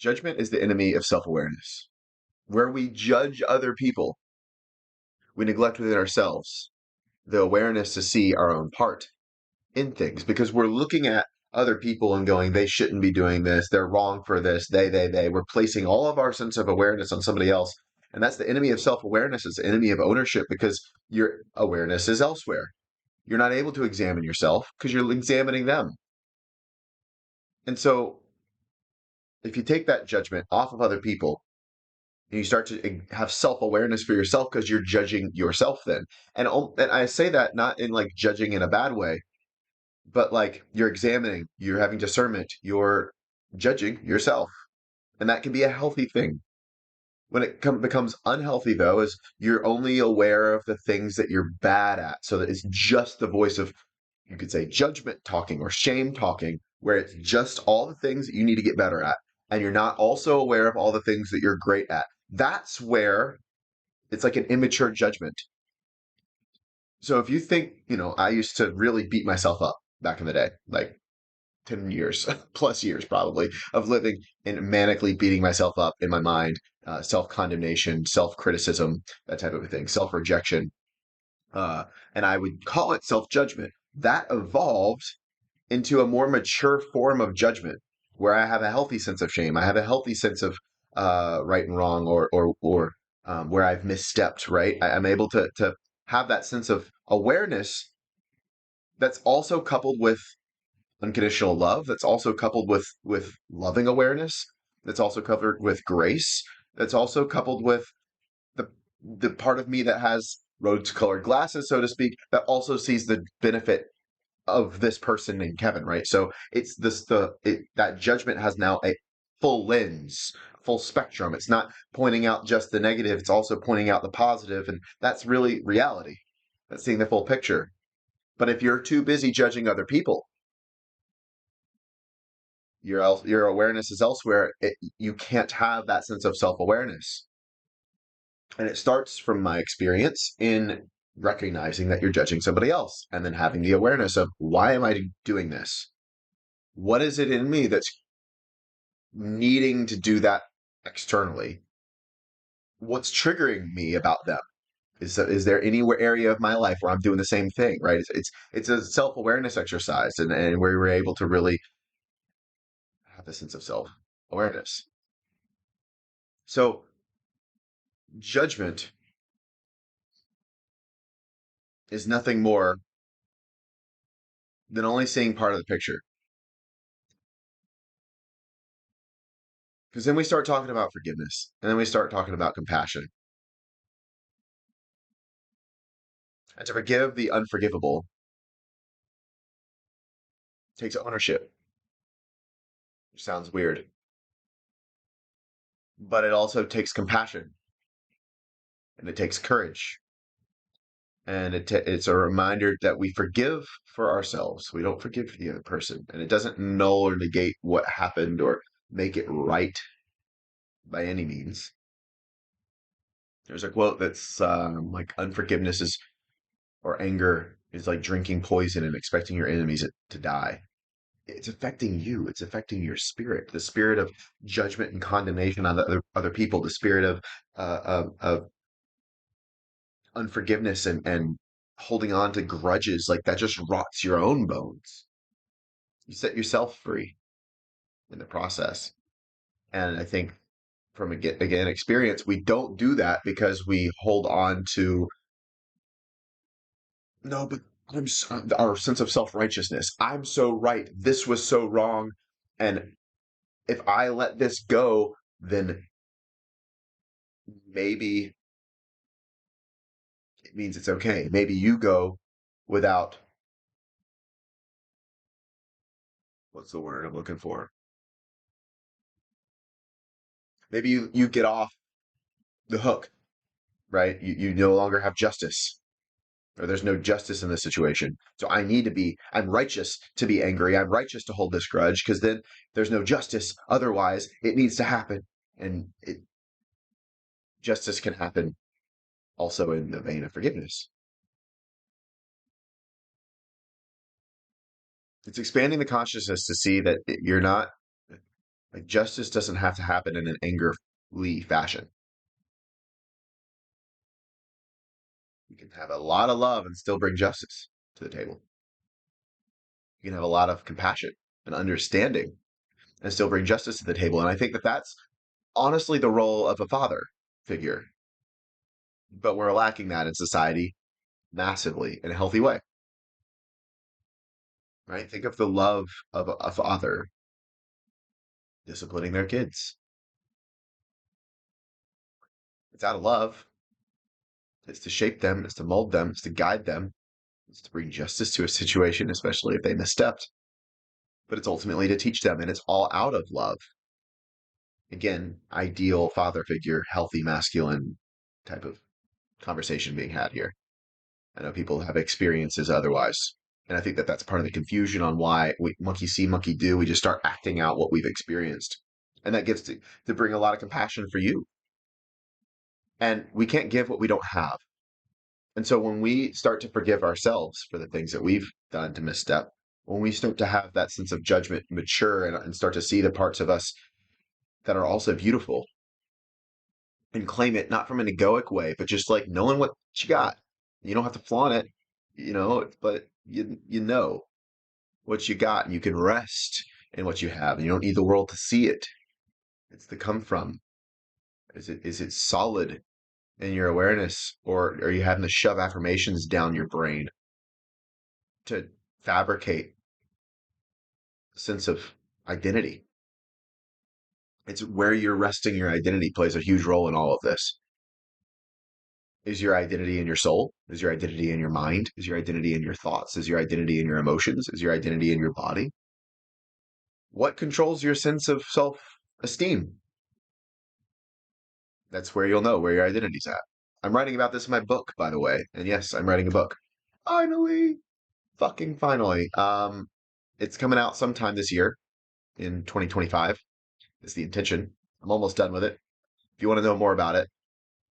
Judgment is the enemy of self-awareness. Where we judge other people, we neglect within ourselves the awareness to see our own part in things because we're looking at other people and going, they shouldn't be doing this. They're wrong for this. They. We're placing all of our sense of awareness on somebody else. And that's the enemy of self-awareness. It's the enemy of ownership because your awareness is elsewhere. You're not able to examine yourself because you're examining them. And so if you take that judgment off of other people and you start to have self-awareness for yourself because you're judging yourself then. And I say that not in like judging in a bad way, but like you're examining, you're having discernment, you're judging yourself. And that can be a healthy thing. When it becomes unhealthy, though, is you're only aware of the things that you're bad at. So that it's just the voice of, you could say, judgment talking or shame talking, where it's just all the things that you need to get better at. And you're not also aware of all the things that you're great at. That's where it's like an immature judgment. So if you think, I used to really beat myself up back in the day, like 10 years, plus years probably, of living and manically beating myself up in my mind, self-condemnation, self-criticism, that type of a thing, self-rejection. And I would call it self-judgment. That evolved into a more mature form of judgment where I have a healthy sense of shame. I have a healthy sense of right and wrong or where I've misstepped, right? I'm able to have that sense of awareness that's also coupled with unconditional love, that's also coupled with loving awareness, that's also covered with grace, that's also coupled with the the part of me that has rose colored glasses, so to speak, that also sees the benefit of this person named Kevin, right? So it's that judgment has now a full lens, full spectrum. It's not pointing out just the negative, it's also pointing out the positive, and that's really reality. That's seeing the full picture. But if you're too busy judging other people, your awareness is elsewhere, you can't have that sense of self-awareness. And it starts from my experience in recognizing that you're judging somebody else and then having the awareness of why am I doing this? What is it in me that's needing to do that externally? What's triggering me about them? Is there any area of my life where I'm doing the same thing, right? It's a self-awareness exercise and where we're able to really have a sense of self-awareness. So judgment is nothing more than only seeing part of the picture. Because then we start talking about forgiveness, and then we start talking about compassion. And to forgive the unforgivable takes ownership, which sounds weird, but it also takes compassion and it takes courage. And it's a reminder that we forgive for ourselves. We don't forgive for the other person. And it doesn't null or negate what happened or make it right by any means. There's a quote that's like unforgiveness is or anger is like drinking poison and expecting your enemies to die. It's affecting you. It's affecting your spirit, the spirit of judgment and condemnation on the other people, the spirit of unforgiveness and holding on to grudges like that just rots your own bones. You set yourself free in the process. And I think from again experience, we don't do that because we hold on to no, but our sense of self-righteousness. I'm so right. This was so wrong. And if I let this go, then maybe it means it's okay. Maybe you go without, what's the word I'm looking for? Maybe you get off the hook, right? You no longer have justice, or there's no justice in this situation. So I'm righteous to be angry. I'm righteous to hold this grudge because then there's no justice. Otherwise, it needs to happen. And justice can happen also in the vein of forgiveness. It's expanding the consciousness to see that you're not Like justice doesn't have to happen in an angerly fashion. You can have a lot of love and still bring justice to the table. You can have a lot of compassion and understanding and still bring justice to the table. And I think that that's honestly the role of a father figure. But we're lacking that in society massively in a healthy way, right? Think of the love of a father disciplining their kids. It's out of love. It's to shape them, it's to mold them, it's to guide them, it's to bring justice to a situation, especially if they misstepped. But it's ultimately to teach them, and it's all out of love. Again, ideal father figure, healthy masculine type of conversation being had here. I know people have experiences otherwise. And I think that that's part of the confusion on why we monkey see, monkey do. We just start acting out what we've experienced. And that gets to bring a lot of compassion for you. And we can't give what we don't have. And so when we start to forgive ourselves for the things that we've done to misstep, when we start to have that sense of judgment mature and start to see the parts of us that are also beautiful and claim it not from an egoic way, but just like knowing what you got. You don't have to flaunt it, but you know what you got and you can rest in what you have. And you don't need the world to see it. It's to come from. Is it solid in your awareness, or are you having to shove affirmations down your brain to fabricate a sense of identity? It's where you're resting your identity plays a huge role in all of this. Is your identity in your soul? Is your identity in your mind? Is your identity in your thoughts? Is your identity in your emotions? Is your identity in your body? What controls your sense of self esteem? That's where you'll know where your identity's at. I'm writing about this in my book, by the way. And yes, I'm writing a book. Finally, fucking finally. It's coming out sometime this year in 2025. Is the intention. I'm almost done with it. If you want to know more about it,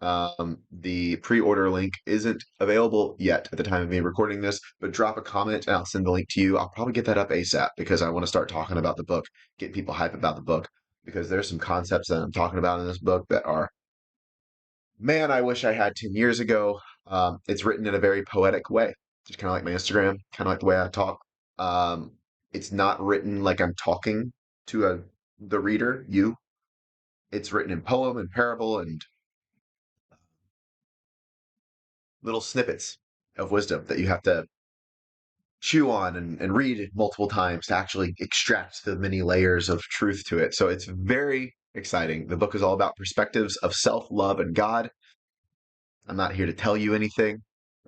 the pre-order link isn't available yet at the time of me recording this, but drop a comment and I'll send the link to you. I'll probably get that up ASAP because I want to start talking about the book, get people hype about the book, because there's some concepts that I'm talking about in this book that are, man, I wish I had 10 years ago. It's written in a very poetic way, just kind of like my Instagram, kind of like the way I talk. Um, it's not written like I'm talking to the reader, you. It's written in poem and parable and little snippets of wisdom that you have to chew on and read multiple times to actually extract the many layers of truth to it. So it's very exciting. The book is all about perspectives of self, love, and God. I'm not here to tell you anything.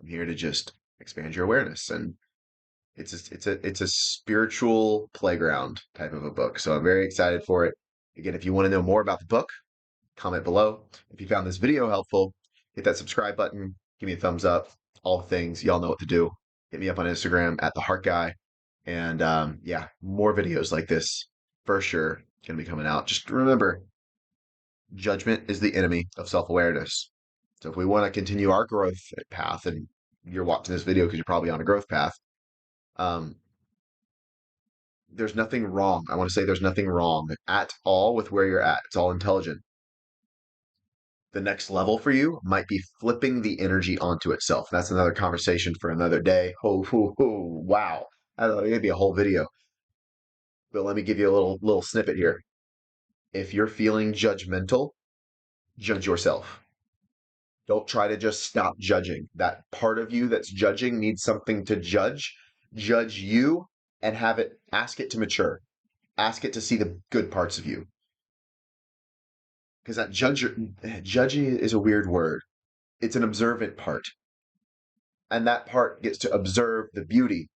I'm here to just expand your awareness. And it's a spiritual playground type of a book. So I'm very excited for it. Again, if you want to know more about the book, comment below. If you found this video helpful, hit that subscribe button, give me a thumbs up, all the things. Y'all know what to do. Hit me up on Instagram at the Heart Guy. And yeah, more videos like this for sure going to be coming out. Just remember, judgment is the enemy of self-awareness. So if we want to continue our growth path, and you're watching this video because you're probably on a growth path, um, there's nothing wrong. I want to say there's nothing wrong at all with where you're at. It's all intelligent. The next level for you might be flipping the energy onto itself. That's another conversation for another day. Wow. That'll be a whole video. But let me give you a little snippet here. If you're feeling judgmental, judge yourself. Don't try to just stop judging. That part of you that's judging needs something to judge. Judge you and ask it to mature. Ask it to see the good parts of you. Because judging is a weird word. It's an observant part. And that part gets to observe the beauty.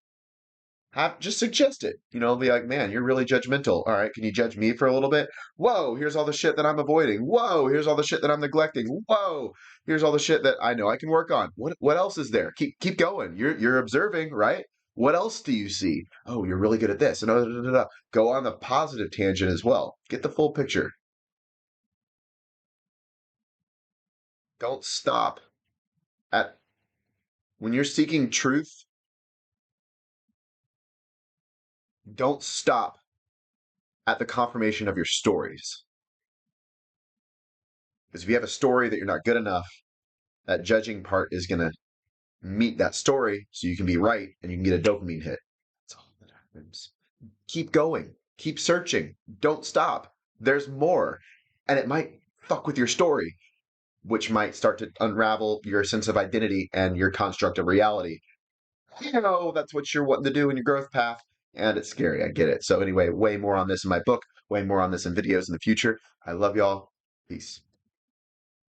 Just suggest it. Be like, man, you're really judgmental. All right, can you judge me for a little bit? Whoa, here's all the shit that I'm avoiding. Whoa, here's all the shit that I'm neglecting. Whoa, here's all the shit that I know I can work on. What else is there? Keep going. You're observing, right? What else do you see? Oh, you're really good at this. And go on the positive tangent as well. Get the full picture. Don't stop at when you're seeking truth. Don't stop at the confirmation of your stories. Because if you have a story that you're not good enough, that judging part is going to meet that story so you can be right and you can get a dopamine hit. That's all that happens. Keep going, keep searching, don't stop. There's more. And it might fuck with your story, which might start to unravel your sense of identity and your construct of reality. That's what you're wanting to do in your growth path. And it's scary. I get it. So, anyway, way more on this in my book, way more on this in videos in the future. I love y'all. Peace.